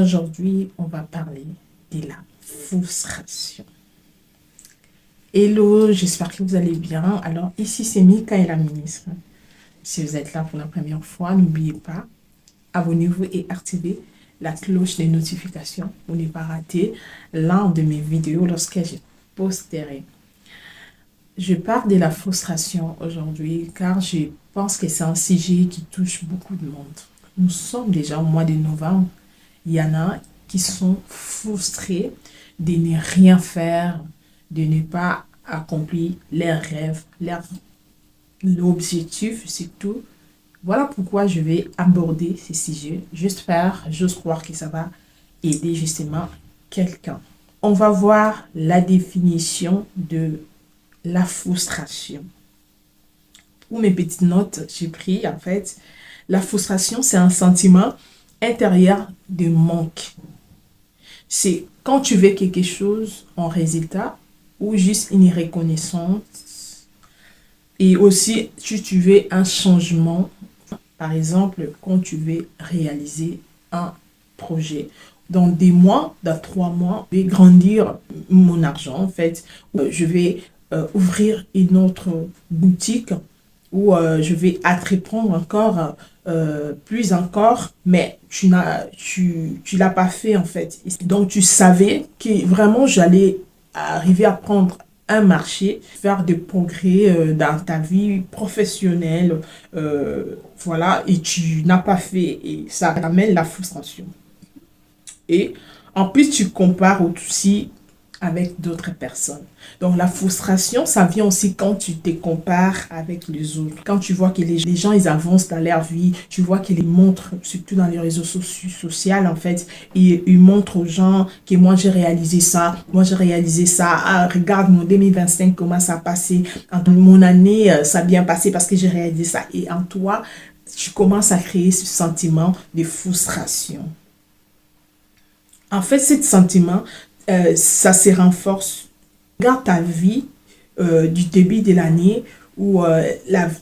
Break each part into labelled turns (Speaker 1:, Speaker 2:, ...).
Speaker 1: Aujourd'hui, on va parler de la frustration. Hello, j'espère que vous allez bien. Alors, ici, c'est Mika et la ministre. Si vous êtes là pour la première fois, n'oubliez pas, abonnez-vous et activez la cloche des notifications pour ne pas rater l'un de mes vidéos lorsque je posterai. Je parle de la frustration aujourd'hui car je pense que c'est un sujet qui touche beaucoup de monde. Nous sommes déjà au mois de novembre. Il y en a qui sont frustrés de ne rien faire, de ne pas accomplir leurs rêves, l'objectif surtout. Voilà pourquoi je vais aborder ce sujet. J'ose croire que ça va aider justement quelqu'un. On va voir la définition de la frustration. Pour mes petites notes, j'ai pris en fait, la frustration, c'est un sentiment intérieur de manque. C'est quand tu veux quelque chose en résultat ou juste une reconnaissance. Et aussi, si tu veux un changement, par exemple, quand tu veux réaliser un projet. Dans des mois, dans 3 mois, je vais grandir mon argent, en fait. Je vais ouvrir une autre boutique où je vais entreprendre encore, plus encore, mais tu l'as pas fait, en fait. Donc, tu savais que vraiment, j'allais arriver à prendre un marché, faire des progrès dans ta vie professionnelle, voilà, et tu n'as pas fait, et ça ramène la frustration. Et en plus, tu compares aussi avec d'autres personnes. Donc, la frustration, ça vient aussi quand tu te compares avec les autres. Quand tu vois que les gens, ils avancent dans leur vie, tu vois qu'ils montrent, surtout dans les réseaux sociaux, en fait, ils montrent aux gens que moi, j'ai réalisé ça, moi, j'ai réalisé ça. Ah, regarde mon 2025, comment ça a passé. Mon année, ça a bien passé parce que j'ai réalisé ça. Et en toi, tu commences à créer ce sentiment de frustration. En fait, ce sentiment, ça se renforce. Regarde ta vie du début de l'année ou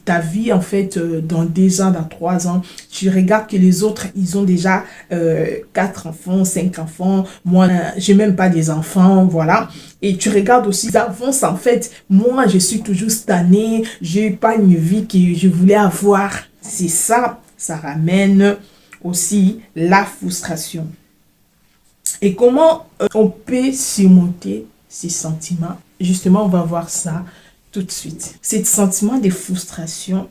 Speaker 1: ta vie, en fait, dans 2 ans, dans 3 ans. Tu regardes que les autres, ils ont déjà 4 enfants, 5 enfants. Moi, j'ai même pas des enfants, voilà. Et tu regardes aussi, ils avancent, en fait. Moi, je suis toujours stagnée. J'ai pas une vie que je voulais avoir. C'est ça, ça ramène aussi la frustration. Et comment on peut surmonter ces sentiments? Justement, on va voir ça tout de suite. Ces sentiments de frustration,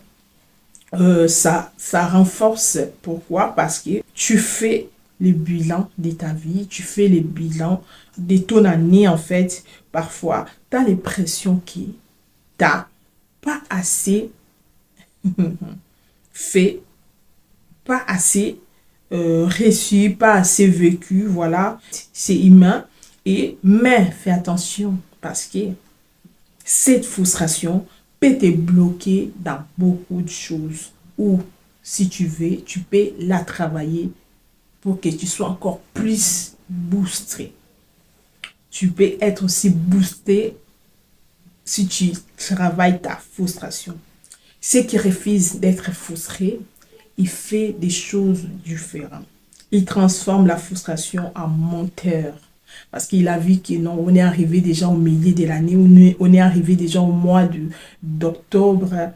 Speaker 1: ça renforce. Pourquoi? Parce que tu fais le bilan de ta vie, tu fais le bilan de ton année, en fait. Parfois, tu as l'impression que tu n'as pas assez fait, pas assez reçu, pas assez vécu, voilà, c'est humain. Mais fais attention parce que cette frustration peut te bloquer dans beaucoup de choses. Ou si tu veux, tu peux la travailler pour que tu sois encore plus boosté. Tu peux être aussi boosté si tu travailles ta frustration. Ceux qui refusent d'être frustrés, il fait des choses différentes. Il transforme la frustration en moteur. Parce qu'il a vu que non, on est arrivé déjà au milieu de l'année, on est arrivé déjà au mois d'octobre.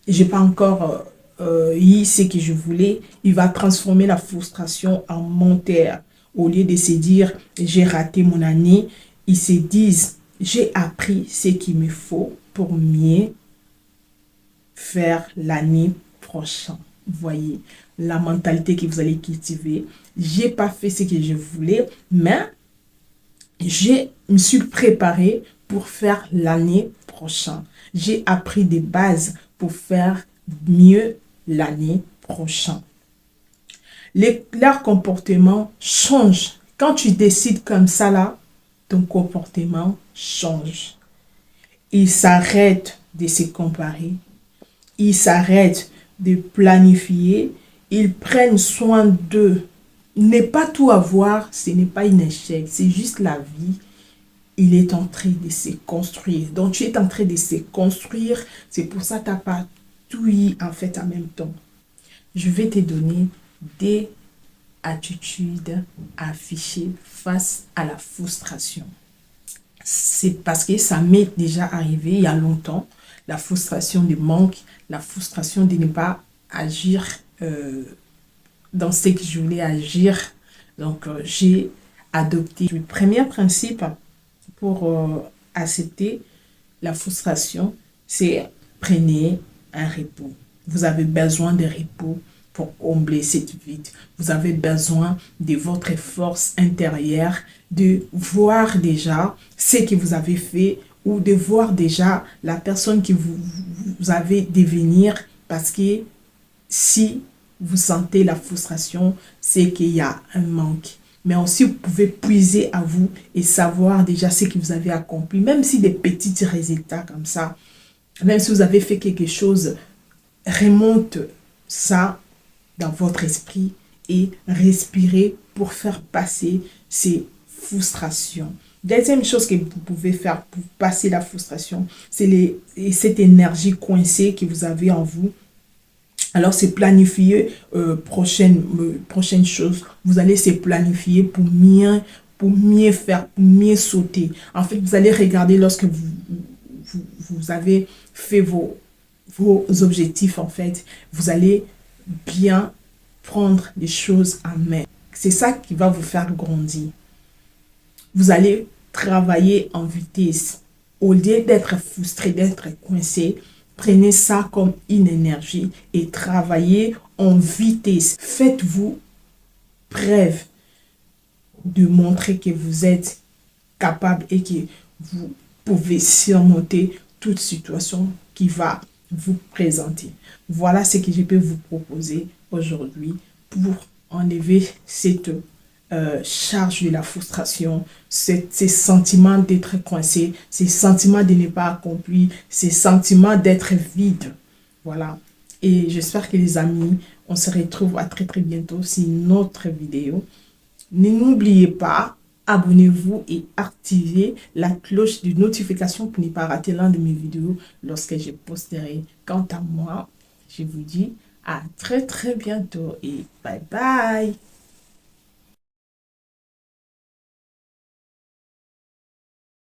Speaker 1: Je n'ai pas encore eu ce que je voulais. Il va transformer la frustration en moteur. Au lieu de se dire, j'ai raté mon année, ils se disent, j'ai appris ce qu'il me faut pour mieux faire l'année prochaine. Voyez la mentalité que vous allez cultiver. J'ai pas fait ce que je voulais, mais je me suis préparé pour faire l'année prochaine. J'ai appris des bases pour faire mieux l'année prochaine. Leur comportement change. Quand tu décides comme ça là, ton comportement change. Ils s'arrêtent de se comparer. Ils s'arrêtent de planifier, ils prennent soin d'eux. Ne pas tout avoir, ce n'est pas un échec, c'est juste la vie. Il est en train de se construire. Donc, tu es en train de se construire. C'est pour ça que tu n'as pas tout eu en fait en même temps. Je vais te donner des attitude à afficher face à la frustration. C'est parce que ça m'est déjà arrivé il y a longtemps, la frustration du manque, la frustration de ne pas agir dans ce que je voulais agir. Donc, j'ai adopté le premier principe pour accepter la frustration, c'est prenez un repos. Vous avez besoin de repos pour combler cette vide. Vous avez besoin de votre force intérieure, de voir déjà ce que vous avez fait ou de voir déjà la personne que vous avez devenir, parce que si vous sentez la frustration, c'est qu'il y a un manque. Mais aussi, vous pouvez puiser à vous et savoir déjà ce que vous avez accompli, même si des petits résultats comme ça, même si vous avez fait quelque chose, remonte ça dans votre esprit et respirez pour faire passer ces frustrations. Deuxième chose que vous pouvez faire pour passer la frustration, c'est cette énergie coincée que vous avez en vous. Alors, c'est planifier prochaine chose. Vous allez se planifier pour mieux faire, pour mieux sauter. En fait, vous allez regarder lorsque vous avez fait vos objectifs, en fait, vous allez bien prendre les choses en main. C'est ça qui va vous faire grandir. Vous allez travailler en vitesse. Au lieu d'être frustré, d'être coincé, prenez ça comme une énergie et travaillez en vitesse. Faites-vous preuve de montrer que vous êtes capable et que vous pouvez surmonter toute situation qui va vous présenter. Voilà ce que je peux vous proposer aujourd'hui pour enlever cette charge de la frustration, ces sentiments d'être coincé, ces sentiments de ne pas accompli, ces sentiments d'être vide. Voilà. Et j'espère que les amis, on se retrouve à très très bientôt sur notre vidéo. N'oubliez pas, abonnez-vous et activez la cloche de notification pour ne pas rater l'un de mes vidéos lorsque je posterai. Quant à moi, je vous dis à très très bientôt et bye bye.